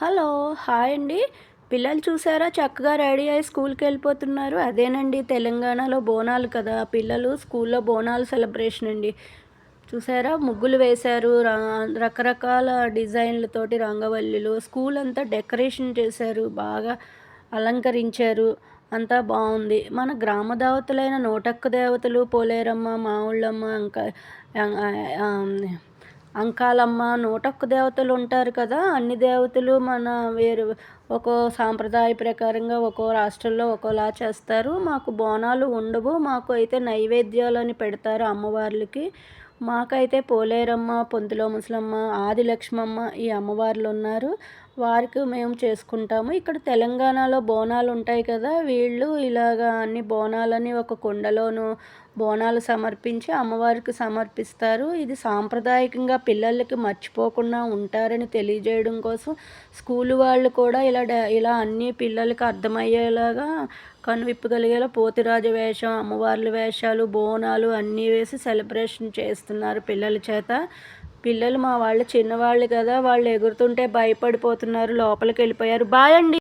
Hello! Hi అండి. పిల్లలు చూసారా చక్కగా రెడీ అయ్యి స్కూల్‌కెళ్ళిపోతున్నారు. అదేనండి తెలంగాణలో బోనాలు కదా! పిల్లలు స్కూల్‌లో బోనాలు సెలబ్రేషన్ అండి. చూసారా ముగ్గులు వేశారు. రకరకాల డిజైన్‌లతోటి రంగవల్లులు స్కూల్ అంతా డెకరేషన్ చేశారు. బాగా అలంకరించారు. అంతా బావుంది. మన గ్రామ దేవతలైన నూటొక్క దేవతలు పోలేరమ్మ, మావుళ్ళమ్మ, అంకాలమ్మ, నూటొక్క దేవతలుంటారు కదా! అన్ని దేవతలు మన వేరు ఒక్కో సాంప్రదాయ ప్రకారంగా ఒక్కో రాష్ట్రంలో ఒక్కోలా చేస్తారు. మాకు బోనాలు ఉండవు. మాకు అయితే నైవేద్యాలని పెడతారు అమ్మవార్లకి. మాకైతే పోలేరమ్మ, పొంతిలో ముసలమ్మ, ఆదిలక్ష్మమ్మ ఈ అమ్మవార్లున్నారు. వారికి మేము చేసుకుంటాము. ఇక్కడ తెలంగాణలో బోనాలుంటాయి కదా! వీళ్ళు ఇలాగా అన్ని బోనాలని ఒక కుండలోను బోనాలు సమర్పించి అమ్మవారికి సమర్పిస్తారు. ఇది సాంప్రదాయకంగా పిల్లలకి మర్చిపోకుండా ఉంటారని తెలియజేయడం కోసం స్కూలు వాళ్ళు కూడా ఇలా అన్నీ పిల్లలకి అర్థమయ్యేలాగా కనువిప్పగలిగేలా పోతురాజు వేషం, అమ్మవార్ల వేషాలు, బోనాలు అన్నీ వేసి సెలబ్రేషన్ చేస్తున్నారు పిల్లల చేత. పిల్లలు మా వాళ్ళు చిన్నవాళ్ళు కదా! వాళ్ళు ఎగురుతుంటే భయపడిపోతున్నారు. లోపలికెళ్ళిపోయారు. బాయ్ అండి.